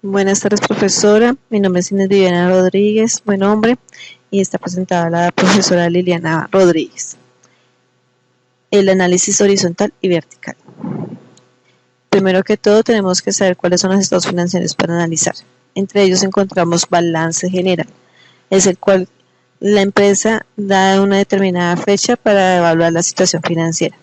Buenas tardes, profesora. Mi nombre es Inés Viviana Rodríguez, buen nombre, y está presentada la profesora Liliana Rodríguez. El análisis horizontal y vertical. Primero que todo, tenemos que saber cuáles son los estados financieros para analizar. Entre ellos encontramos balance general, es el cual la empresa da una determinada fecha para evaluar la situación financiera.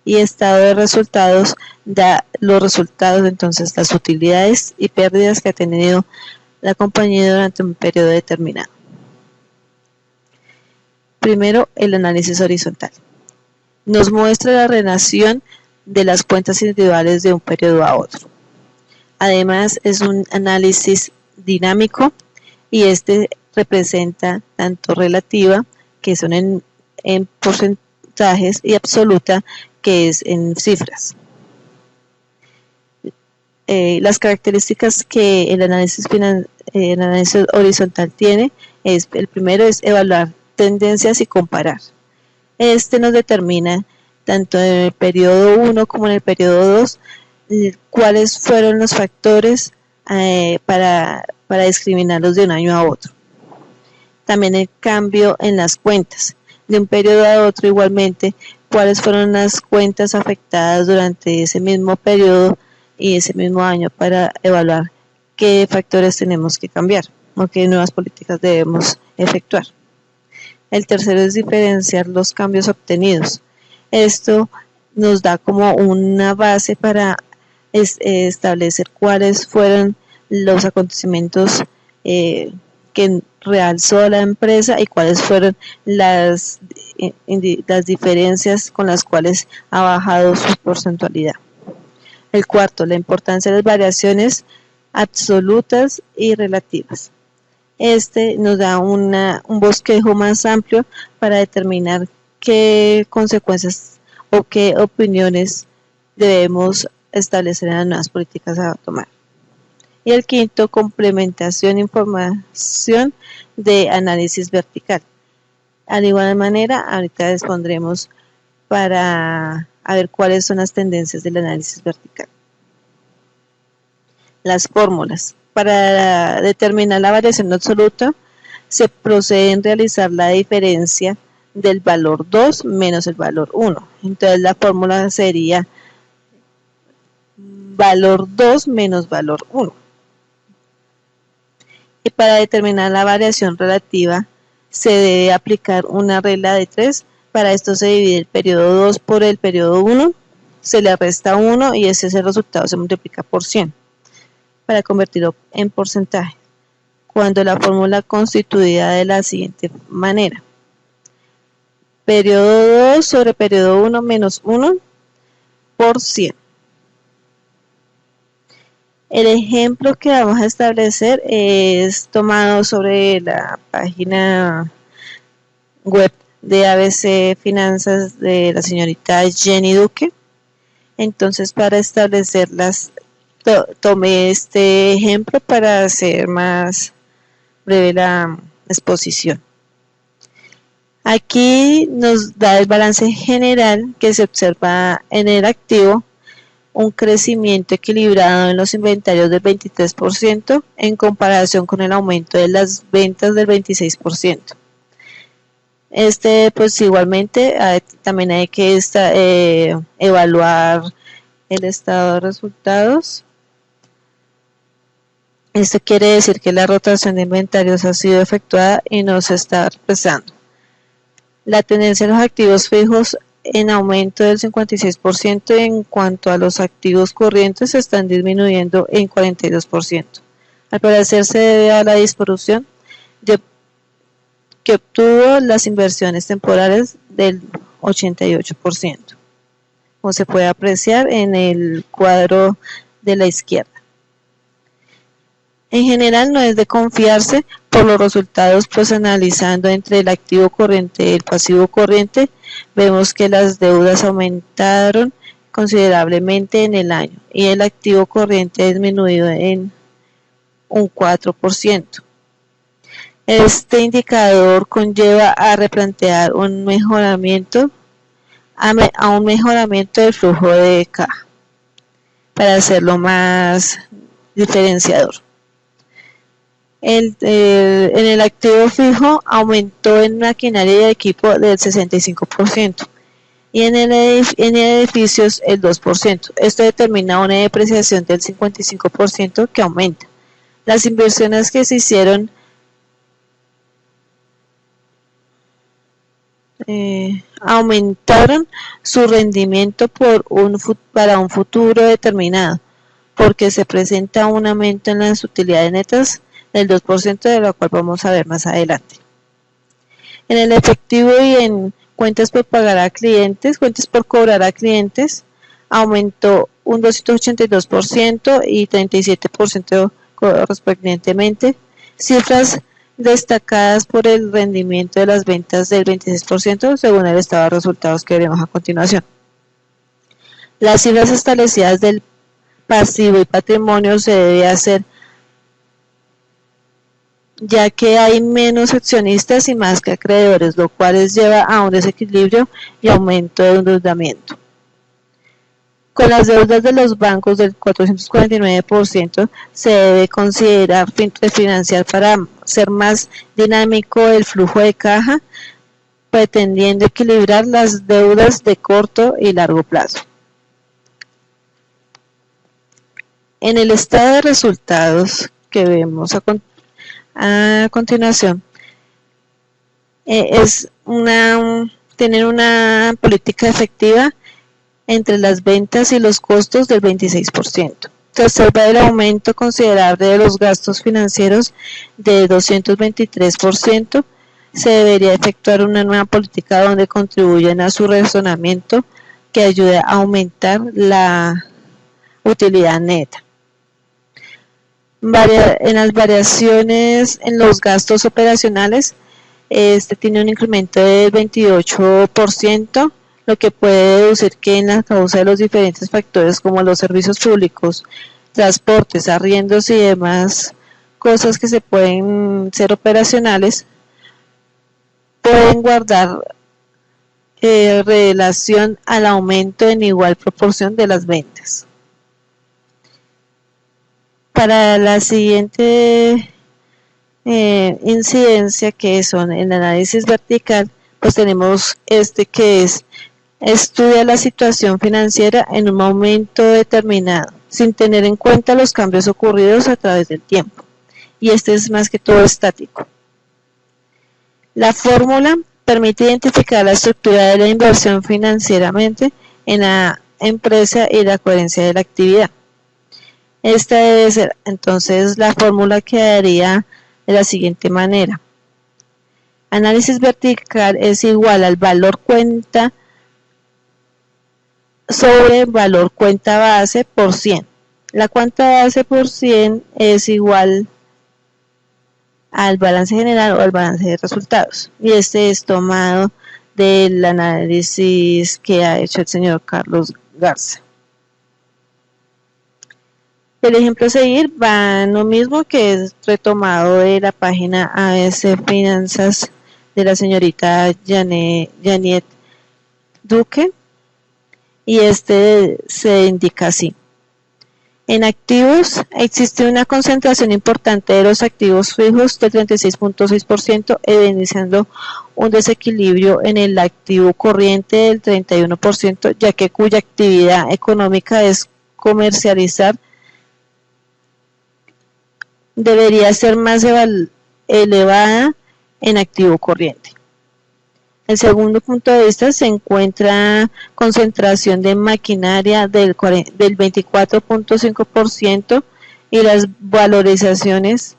Y estado de resultados da los resultados, entonces las utilidades y pérdidas que ha tenido la compañía durante un periodo determinado. Primero, el análisis horizontal. Nos muestra la relación de las cuentas individuales de un periodo a otro. Además, es un análisis dinámico y este representa tanto relativa, que son en porcentajes, y absoluta, que es en cifras. Las características que el análisis horizontal tiene es, el primero es evaluar tendencias y comparar. Este nos determina tanto en el periodo 1 como en el periodo 2 cuáles fueron los factores para discriminarlos de un año a otro. También el cambio en las cuentas de un periodo a otro, igualmente cuáles fueron las cuentas afectadas durante ese mismo periodo y ese mismo año, para evaluar qué factores tenemos que cambiar o qué nuevas políticas debemos efectuar. El tercero es diferenciar los cambios obtenidos. Esto nos da como una base para establecer cuáles fueron los acontecimientos que realzó la empresa y cuáles fueron las diferencias con las cuales ha bajado su porcentualidad. El cuarto, la importancia de las variaciones absolutas y relativas. Este nos da un bosquejo más amplio para determinar qué consecuencias o qué opiniones debemos establecer en las nuevas políticas a tomar. Y el quinto, complementación, información de análisis vertical. De igual manera, ahorita expondremos para ver cuáles son las tendencias del análisis vertical. Las fórmulas. Para determinar la variación absoluta, se procede en realizar la diferencia del valor 2 menos el valor 1. Entonces la fórmula sería valor 2 menos valor 1. Y para determinar la variación relativa, se debe aplicar una regla de 3. Para esto se divide el periodo 2 por el periodo 1, se le resta 1 y ese es el resultado, se multiplica por 100 para convertirlo en porcentaje, cuando la fórmula constituida de la siguiente manera: periodo 2 sobre periodo 1 menos 1 por 100. El ejemplo que vamos a establecer es tomado sobre la página web de ABC Finanzas de la señorita Jenny Duque. Entonces, para establecerlas, tomé este ejemplo para hacer más breve la exposición. Aquí nos da el balance general que se observa en el activo un crecimiento equilibrado en los inventarios del 23% en comparación con el aumento de las ventas del 26%. Pues igualmente también hay que evaluar el estado de resultados. Esto quiere decir que la rotación de inventarios ha sido efectuada y no se está represando. La tendencia de los activos fijos en aumento del 56%, en cuanto a los activos corrientes están disminuyendo en 42%. Al parecer se debe a la disminución que obtuvo las inversiones temporales del 88%, como se puede apreciar en el cuadro de la izquierda. En general no es de confiarse por los resultados, pues analizando entre el activo corriente y el pasivo corriente, vemos que las deudas aumentaron considerablemente en el año y el activo corriente ha disminuido en un 4%. Este indicador conlleva a replantear un mejoramiento del flujo de caja para hacerlo más diferenciador. En el activo fijo aumentó en maquinaria y equipo del 65% y en edificios el 2%. Esto determina una depreciación del 55% que aumenta. Las inversiones que se hicieron aumentaron su rendimiento para un futuro determinado, porque se presenta un aumento en las utilidades netas del 2%, de lo cual vamos a ver más adelante. En el efectivo y en cuentas por pagar a clientes, cuentas por cobrar a clientes, aumentó un 282% y 37% correspondientemente, cifras destacadas por el rendimiento de las ventas del 26% según el estado de resultados que veremos a continuación. Las cifras establecidas del pasivo y patrimonio se debe hacer ya que hay menos accionistas y más que acreedores, lo cual lleva a un desequilibrio y aumento de endeudamiento. Con las deudas de los bancos del 449%, se debe considerar refinanciar para ser más dinámico el flujo de caja, pretendiendo equilibrar las deudas de corto y largo plazo. En el estado de resultados que vemos a continuación, es tener una política efectiva entre las ventas y los costos del 26%. Se observa el aumento considerable de los gastos financieros de 223%. Se debería efectuar una nueva política donde contribuyan a su razonamiento que ayude a aumentar la utilidad neta. En las variaciones en los gastos operacionales, tiene un incremento del 28%, lo que puede deducir que en la causa de los diferentes factores como los servicios públicos, transportes, arriendos y demás cosas que se pueden ser operacionales, pueden guardar relación al aumento en igual proporción de las ventas. Para la siguiente incidencia, que son el análisis vertical, pues tenemos que es estudia la situación financiera en un momento determinado, sin tener en cuenta los cambios ocurridos a través del tiempo, y es más que todo estático. La fórmula permite identificar la estructura de la inversión financieramente en la empresa y la coherencia de la actividad. Esta debe ser, entonces, la fórmula quedaría de la siguiente manera. Análisis vertical es igual al valor cuenta sobre valor cuenta base por 100. La cuenta base por 100 es igual al balance general o al balance de resultados. Y este es tomado del análisis que ha hecho el señor Carlos Garza. El ejemplo a seguir va en lo mismo, que es retomado de la página ABC Finanzas de la señorita Janet Duque, y se indica así. En activos existe una concentración importante de los activos fijos del 36.6%, evidenciando un desequilibrio en el activo corriente del 31%, ya que cuya actividad económica es comercializar, debería ser más elevada en activo corriente. El segundo punto de vista se encuentra concentración de maquinaria del 24.5% y las valorizaciones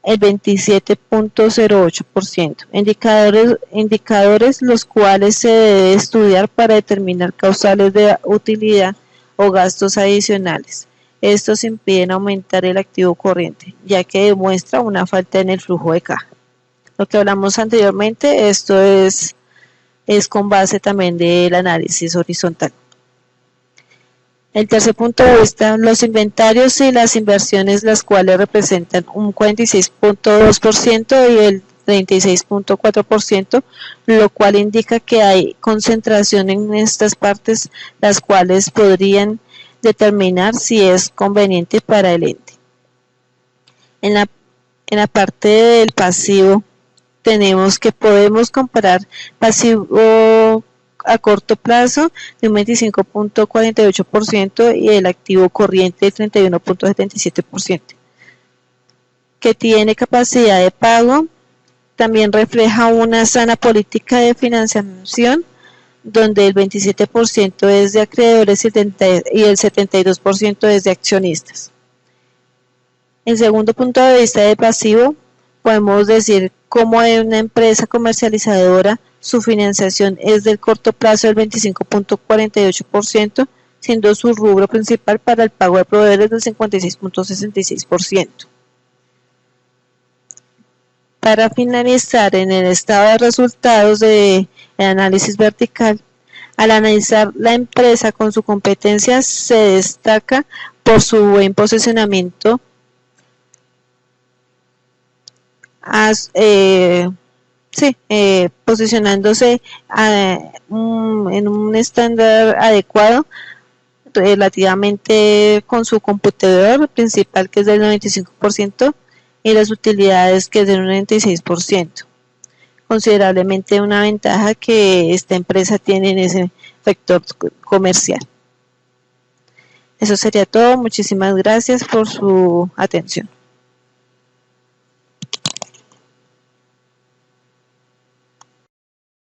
el 27.08%. Indicadores los cuales se debe estudiar para determinar causales de utilidad o gastos adicionales. Estos impiden aumentar el activo corriente, ya que demuestra una falta en el flujo de caja. Lo que hablamos anteriormente, esto es con base también del análisis horizontal. El tercer punto de vista, los inventarios y las inversiones, las cuales representan un 46.2% y el 36.4%, lo cual indica que hay concentración en estas partes, las cuales podrían determinar si es conveniente para el ente. En la parte del pasivo tenemos que podemos comparar pasivo a corto plazo de un 25.48% y el activo corriente de 31.77%, que tiene capacidad de pago. También refleja una sana política de financiación, donde el 27% es de acreedores y el 72% es de accionistas. El segundo punto de vista de pasivo, podemos decir cómo en una empresa comercializadora su financiación es del corto plazo del 25.48%, siendo su rubro principal para el pago de proveedores del 56.66%. Para finalizar, en el estado de resultados del análisis vertical, al analizar la empresa con su competencia, se destaca por su buen posicionamiento, posicionándose en un estándar adecuado relativamente con su computador principal, que es del 95%, y las utilidades, que es del 96%. Considerablemente una ventaja que esta empresa tiene en ese sector comercial. Eso sería todo. Muchísimas gracias por su atención.